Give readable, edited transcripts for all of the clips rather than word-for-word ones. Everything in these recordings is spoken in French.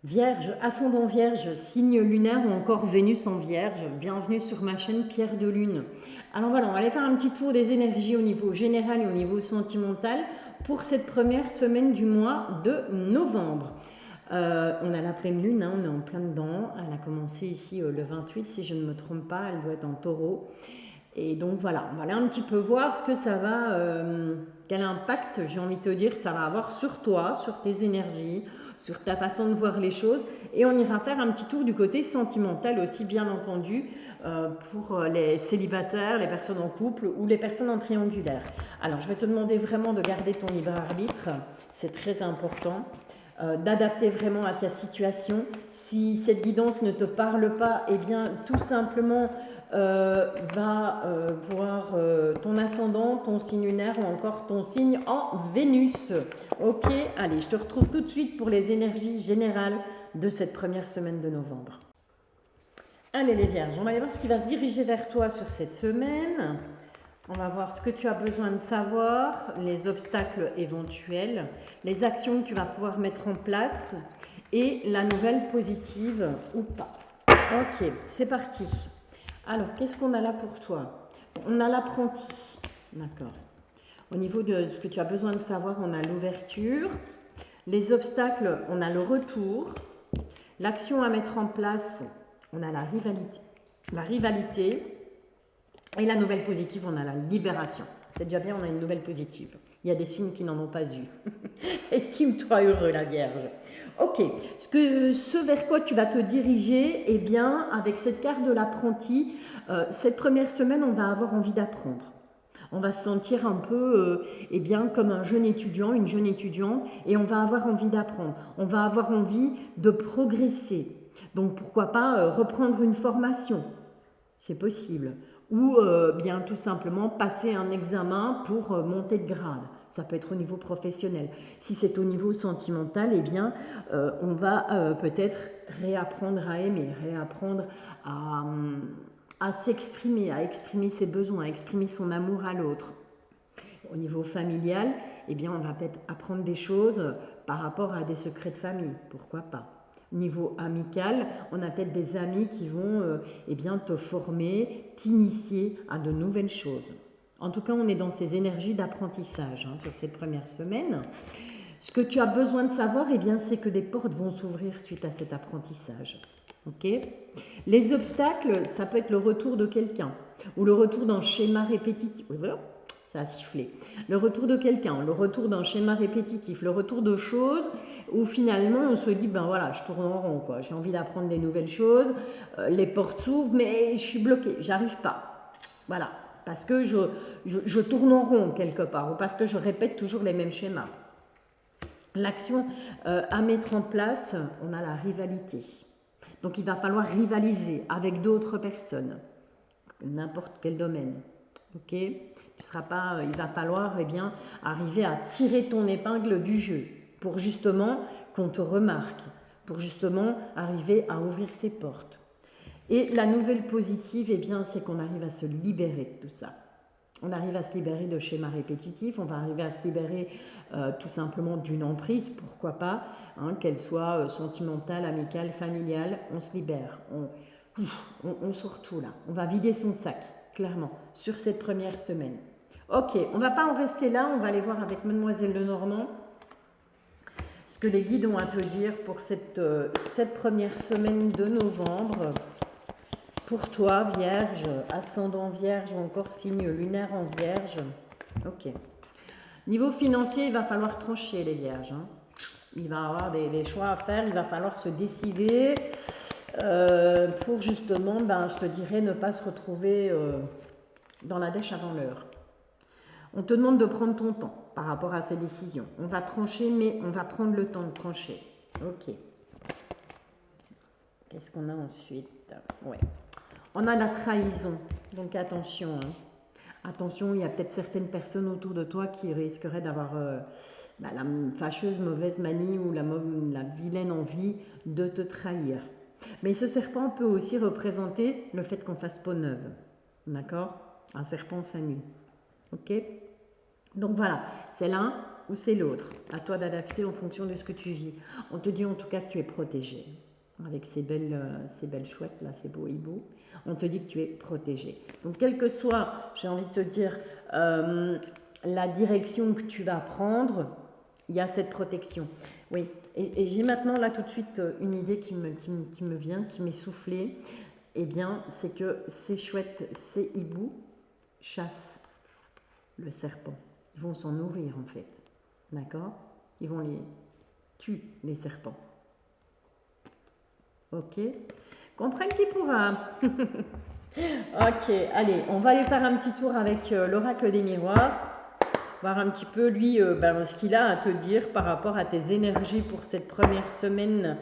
Vierge, ascendant Vierge, signe lunaire ou encore Vénus en Vierge, bienvenue sur ma chaîne Pierre de Lune. Alors voilà, on va aller faire un petit tour des énergies au niveau général et au niveau sentimental pour cette première semaine du mois de novembre. On a la pleine lune, on est en plein dedans, elle a commencé ici le 28 si je ne me trompe pas, elle doit être en taureau. Et donc voilà, on va aller un petit peu voir ce que ça va, quel impact, j'ai envie de te dire, ça va avoir sur toi, sur tes énergies, sur ta façon de voir les choses. Et on ira faire un petit tour du côté sentimental aussi, bien entendu, pour les célibataires, les personnes en couple ou les personnes en triangulaire. Alors, je vais te demander vraiment de garder ton libre arbitre, c'est très important. D'adapter vraiment à ta situation. Si cette guidance ne te parle pas, eh bien tout simplement va voir ton ascendant, ton signe lunaire ou encore ton signe en Vénus. Ok, allez, je te retrouve tout de suite pour les énergies générales de cette première semaine de novembre. Allez les vierges, on va aller voir ce qui va se diriger vers toi sur cette semaine. On va voir ce que tu as besoin de savoir, les obstacles éventuels, les actions que tu vas pouvoir mettre en place et la nouvelle positive ou pas. Ok, c'est parti. Alors, qu'est-ce qu'on a là pour toi? On a l'apprenti, d'accord. Au niveau de ce que tu as besoin de savoir, on a l'ouverture. Les obstacles, on a le retour. L'action à mettre en place, on a la rivalité. Et la nouvelle positive, on a la libération. C'est déjà bien, on a une nouvelle positive. Il y a des signes qui n'en ont pas eu. Estime-toi heureux, la Vierge. Ok, ce vers quoi tu vas te diriger, eh bien, avec cette carte de l'apprenti, cette première semaine, on va avoir envie d'apprendre. On va se sentir un peu, eh bien, comme un jeune étudiant, une jeune étudiante, et on va avoir envie d'apprendre. On va avoir envie de progresser. Donc, pourquoi pas reprendre une formation? C'est possible. Ou bien tout simplement passer un examen pour monter de grade. Ça peut être au niveau professionnel. Si c'est au niveau sentimental, eh bien, on va peut-être réapprendre à aimer, réapprendre à s'exprimer, à exprimer ses besoins, à exprimer son amour à l'autre. Au niveau familial, eh bien, on va peut-être apprendre des choses par rapport à des secrets de famille. Pourquoi pas? Niveau amical, on a peut-être des amis qui vont eh bien, te former, t'initier à de nouvelles choses. En tout cas, on est dans ces énergies d'apprentissage sur cette première semaine. Ce que tu as besoin de savoir, eh bien, c'est que des portes vont s'ouvrir suite à cet apprentissage. Okay. Les obstacles, ça peut être le retour de quelqu'un ou le retour d'un schéma répétitif. Oui, voilà, ça a sifflé. Le retour de quelqu'un, le retour d'un schéma répétitif, le retour de choses où finalement on se dit, ben voilà, je tourne en rond, quoi. J'ai envie d'apprendre des nouvelles choses, les portes s'ouvrent, mais je suis bloquée, j'arrive pas. Voilà, parce que je tourne en rond quelque part ou parce que je répète toujours les mêmes schémas. L'action à mettre en place, on a la rivalité. Donc il va falloir rivaliser avec d'autres personnes, n'importe quel domaine. Ok, tu seras pas, il va falloir eh bien, arriver à tirer ton épingle du jeu pour justement qu'on te remarque, pour justement arriver à ouvrir ses portes. Et la nouvelle positive, eh bien, c'est qu'on arrive à se libérer de tout ça. On arrive à se libérer de schémas répétitifs, on va arriver à se libérer tout simplement d'une emprise, pourquoi pas, qu'elle soit sentimentale, amicale, familiale, on se libère, on sort tout là, on va vider son sac, clairement, sur cette première semaine. Ok, on ne va pas en rester là, on va aller voir avec Mademoiselle Lenormand ce que les guides ont à te dire pour cette première semaine de novembre. Pour toi, Vierge, ascendant Vierge ou encore signe lunaire en Vierge. Ok. Niveau financier, il va falloir trancher les Vierges. Il va y avoir des choix à faire, il va falloir se décider pour justement, je te dirais, ne pas se retrouver dans la dèche avant l'heure. On te demande de prendre ton temps par rapport à ces décisions. On va trancher, mais on va prendre le temps de trancher. Ok. Qu'est-ce qu'on a ensuite? Ouais. On a la trahison, donc attention. Attention, il y a peut-être certaines personnes autour de toi qui risqueraient d'avoir la fâcheuse mauvaise manie ou la vilaine envie de te trahir. Mais ce serpent peut aussi représenter le fait qu'on fasse peau neuve. D'accord? Un serpent s'amuse. Ok? Donc voilà, c'est l'un. ou c'est l'autre. À toi d'adapter en fonction de ce que tu vis. On te dit en tout cas que tu es protégé. Avec ces belles chouettes là, ces beaux hiboux. On te dit que tu es protégé. Donc quelle que soit, j'ai envie de te dire, la direction que tu vas prendre, il y a cette protection. Oui, et j'ai maintenant là tout de suite une idée qui me vient, qui m'est soufflée. Eh bien, c'est que ces chouettes, ces hiboux chassent le serpent. Ils vont s'en nourrir en fait. D'accord? Ils vont les tuer, les serpents. Ok? Comprenne qui pourra. Ok, allez, on va aller faire un petit tour avec l'oracle des miroirs. Voir un petit peu, lui, ce qu'il a à te dire par rapport à tes énergies pour cette première semaine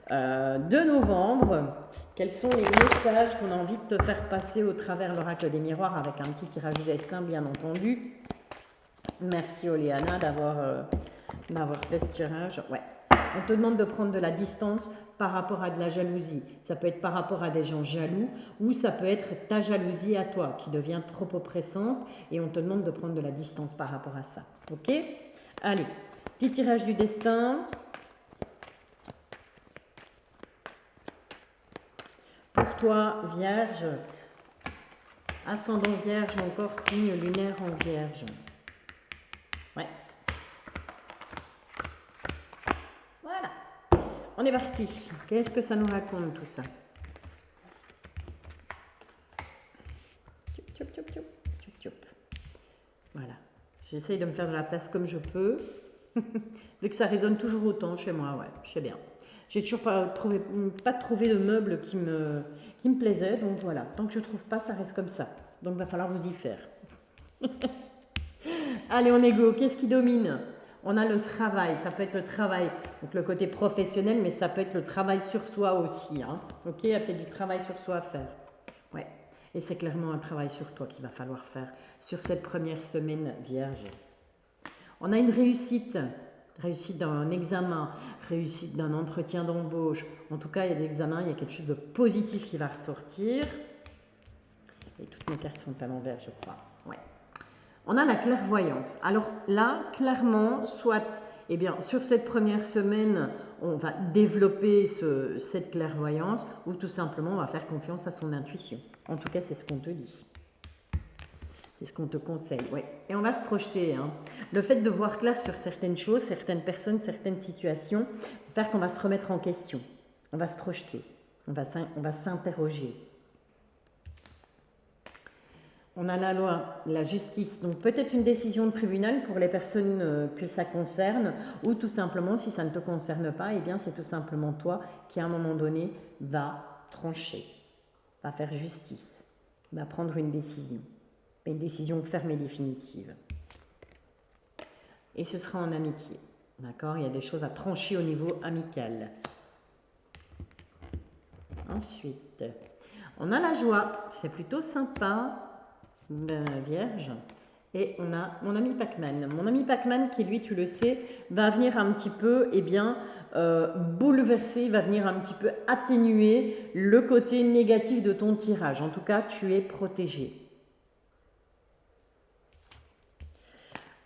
de novembre. Quels sont les messages qu'on a envie de te faire passer au travers l'oracle des miroirs avec un petit tirage du destin, bien entendu. Merci Oleana d'avoir fait ce tirage. Ouais. On te demande de prendre de la distance par rapport à de la jalousie. Ça peut être par rapport à des gens jaloux ou ça peut être ta jalousie à toi qui devient trop oppressante et on te demande de prendre de la distance par rapport à ça. Ok? Allez, petit tirage du destin. Pour toi, Vierge, ascendant Vierge ou encore signe lunaire en Vierge. Ouais. Voilà. On est parti. Qu'est-ce que ça nous raconte tout ça? Voilà. J'essaye de me faire de la place comme je peux. Vu que ça résonne toujours autant chez moi, ouais, je sais bien. J'ai toujours pas trouvé de meuble qui me plaisait, donc voilà. Tant que je trouve pas, ça reste comme ça. Donc il va falloir vous y faire. Allez, on est go. Qu'est-ce qui domine? On a le travail. Ça peut être le travail, donc le côté professionnel, mais ça peut être le travail sur soi aussi. Hein. Ok, il y a peut-être du travail sur soi à faire. Ouais. Et c'est clairement un travail sur toi qu'il va falloir faire sur cette première semaine vierge. On a une réussite dans un examen, réussite d'un entretien d'embauche. En tout cas, il y a des examens, il y a quelque chose de positif qui va ressortir. Et toutes mes cartes sont à l'envers, je crois. Ouais. On a la clairvoyance. Alors là, clairement, soit sur cette première semaine, on va développer cette clairvoyance ou tout simplement, on va faire confiance à son intuition. En tout cas, c'est ce qu'on te dit. C'est ce qu'on te conseille, ouais. Et on va se projeter. Hein. Le fait de voir clair sur certaines choses, certaines personnes, certaines situations, va faire qu'on va se remettre en question. On va se projeter. On va s'interroger. On a la loi, la justice. Donc peut-être une décision de tribunal pour les personnes que ça concerne, ou tout simplement, si ça ne te concerne pas, eh bien c'est tout simplement toi qui à un moment donné va trancher, va faire justice, va prendre une décision ferme et définitive. Et ce sera en amitié. D'accord? Il y a des choses à trancher au niveau amical. Ensuite, on a la joie. C'est plutôt sympa, Vierge. Et on a mon ami Pac-Man. Mon ami Pac-Man qui, lui, tu le sais, va venir un petit peu, bouleverser, va venir un petit peu atténuer le côté négatif de ton tirage. En tout cas, tu es protégé.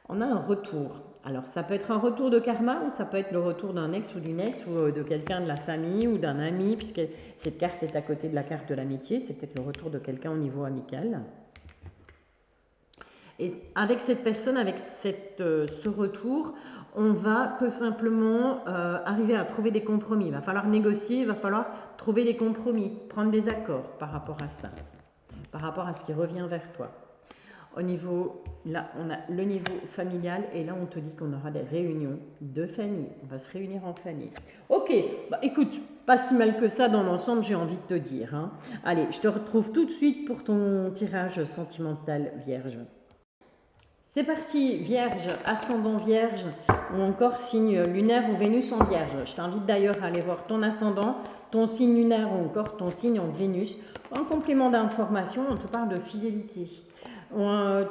On a un retour. Alors, ça peut être un retour de karma ou ça peut être le retour d'un ex ou d'une ex ou de quelqu'un de la famille ou d'un ami, puisque cette carte est à côté de la carte de l'amitié. C'est peut-être le retour de quelqu'un au niveau amical. Et avec cette personne, avec ce retour, on va tout simplement arriver à trouver des compromis. Il va falloir négocier, il va falloir trouver des compromis, prendre des accords par rapport à ça, par rapport à ce qui revient vers toi. Au niveau, là, on a le niveau familial et là, on te dit qu'on aura des réunions de famille. On va se réunir en famille. Ok, écoute, pas si mal que ça dans l'ensemble, j'ai envie de te dire. Hein. Allez, je te retrouve tout de suite pour ton tirage sentimental vierge. C'est parti, Vierge, ascendant Vierge ou encore signe lunaire ou Vénus en Vierge. Je t'invite d'ailleurs à aller voir ton ascendant, ton signe lunaire ou encore ton signe en Vénus. En complément d'information, on te parle de fidélité.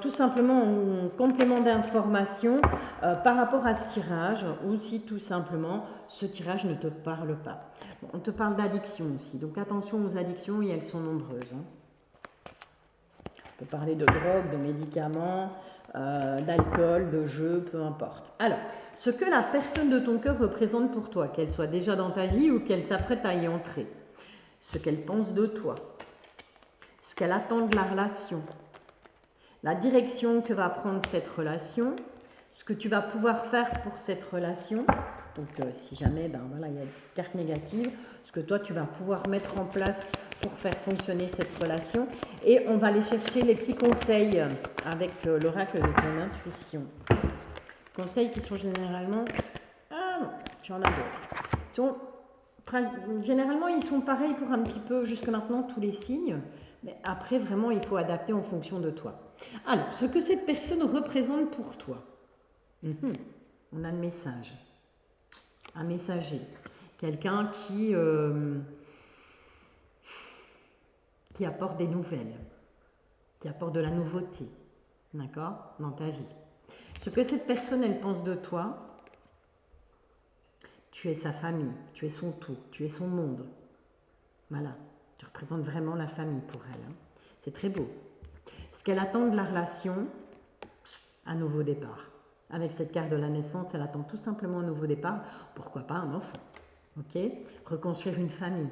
Tout simplement en complément d'information par rapport à ce tirage ou si tout simplement ce tirage ne te parle pas. Bon, on te parle d'addiction aussi, donc attention aux addictions et elles sont nombreuses. Hein. On peut parler de drogue, de médicaments, d'alcool, de jeu, peu importe. Alors, ce que la personne de ton cœur représente pour toi, qu'elle soit déjà dans ta vie ou qu'elle s'apprête à y entrer, ce qu'elle pense de toi, ce qu'elle attend de la relation, la direction que va prendre cette relation, ce que tu vas pouvoir faire pour cette relation. Donc, si jamais voilà, il y a une carte négative, ce que toi, tu vas pouvoir mettre en place pour faire fonctionner cette relation. Et on va aller chercher les petits conseils avec l'oracle de ton intuition. Conseils qui sont généralement... Ah non, tu en as d'autres. Généralement, ils sont pareils pour un petit peu, jusque maintenant, tous les signes. Mais après, vraiment, il faut adapter en fonction de toi. Alors, ce que cette personne représente pour toi. On a le message. Un messager. Quelqu'un qui apporte des nouvelles. Qui apporte de la nouveauté. D'accord? Dans ta vie. Ce que cette personne, elle pense de toi, tu es sa famille, tu es son tout, tu es son monde. Voilà, tu représentes vraiment la famille pour elle. Hein. C'est très beau. Ce qu'elle attend de la relation, un nouveau départ. Avec cette carte de la naissance, elle attend tout simplement un nouveau départ. Pourquoi pas un enfant? Ok? Reconstruire une famille,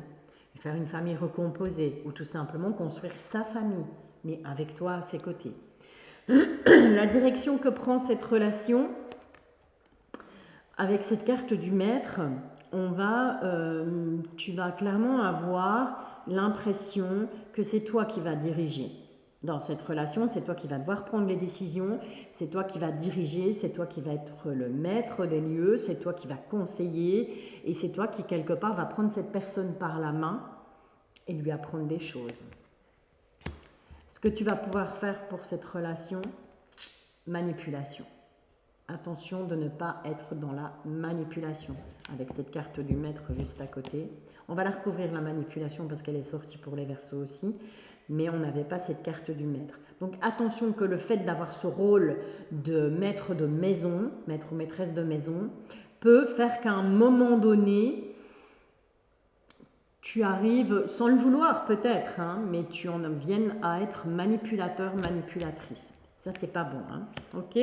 faire une famille recomposée, ou tout simplement construire sa famille, mais avec toi à ses côtés. La direction que prend cette relation, avec cette carte du maître, tu vas clairement avoir l'impression que c'est toi qui vas diriger. Dans cette relation, c'est toi qui vas devoir prendre les décisions, c'est toi qui vas diriger, c'est toi qui vas être le maître des lieux, c'est toi qui vas conseiller, et c'est toi qui, quelque part, va prendre cette personne par la main et lui apprendre des choses. Ce que tu vas pouvoir faire pour cette relation, manipulation. Attention de ne pas être dans la manipulation. Avec cette carte du maître juste à côté. On va la recouvrir la manipulation parce qu'elle est sortie pour les Verseaux aussi. Mais on n'avait pas cette carte du maître. Donc attention que le fait d'avoir ce rôle de maître de maison, maître ou maîtresse de maison, peut faire qu'à un moment donné, tu arrives, sans le vouloir peut-être, hein, mais tu en viennes à être manipulateur, manipulatrice. Ça, c'est pas bon. Hein. Ok?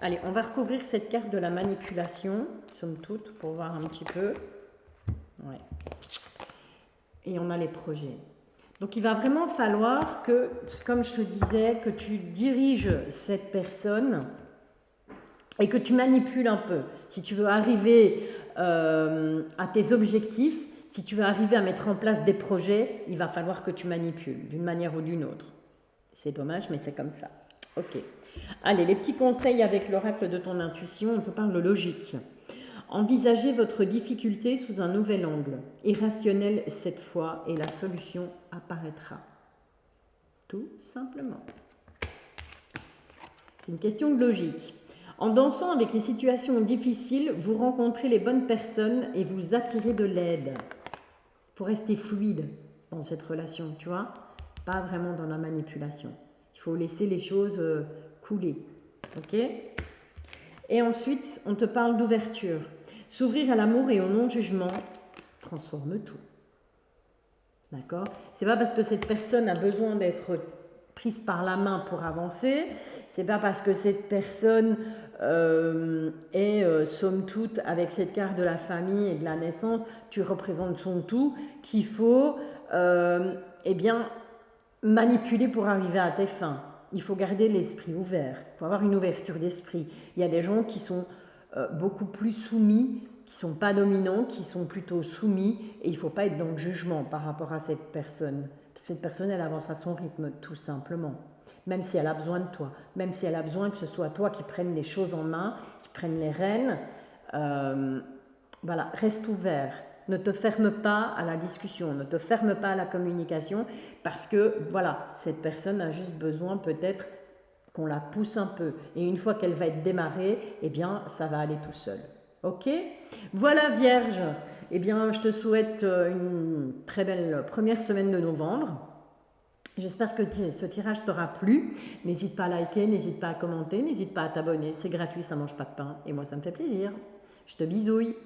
Allez, on va recouvrir cette carte de la manipulation, somme toute, pour voir un petit peu. Ouais. Et on a les projets. Donc, il va vraiment falloir que, comme je te disais, que tu diriges cette personne et que tu manipules un peu. Si tu veux arriver à tes objectifs, si tu veux arriver à mettre en place des projets, il va falloir que tu manipules d'une manière ou d'une autre. C'est dommage, mais c'est comme ça. Ok. Allez, les petits conseils avec l'oracle de ton intuition, on te parle de logique. Envisagez votre difficulté sous un nouvel angle, irrationnel cette fois, et la solution apparaîtra. Tout simplement. C'est une question de logique. En dansant avec les situations difficiles, vous rencontrez les bonnes personnes et vous attirez de l'aide. Il faut rester fluide dans cette relation, tu vois, pas vraiment dans la manipulation. Il faut laisser les choses couler, ok? Et ensuite, on te parle d'ouverture. S'ouvrir à l'amour et au non-jugement transforme tout. D'accord? C'est pas parce que cette personne a besoin d'être prise par la main pour avancer, c'est pas parce que cette personne est somme toute avec cette carte de la famille et de la naissance, tu représentes son tout, qu'il faut eh bien manipuler pour arriver à tes fins. Il faut garder l'esprit ouvert, il faut avoir une ouverture d'esprit. Il y a des gens qui sont beaucoup plus soumis, qui ne sont pas dominants, qui sont plutôt soumis, et il ne faut pas être dans le jugement par rapport à cette personne. Cette personne, elle avance à son rythme, tout simplement. Même si elle a besoin de toi, même si elle a besoin que ce soit toi qui prennes les choses en main, qui prennes les rênes, voilà, reste ouvert. Ne te ferme pas à la discussion, ne te ferme pas à la communication, parce que, voilà, cette personne a juste besoin peut-être qu'on la pousse un peu. Et une fois qu'elle va être démarrée, eh bien, ça va aller tout seul. Ok? Voilà, Vierge. Eh bien, je te souhaite une très belle première semaine de novembre. J'espère que ce tirage t'aura plu. N'hésite pas à liker, n'hésite pas à commenter, n'hésite pas à t'abonner. C'est gratuit, ça ne mange pas de pain. Et moi, ça me fait plaisir. Je te bisouille.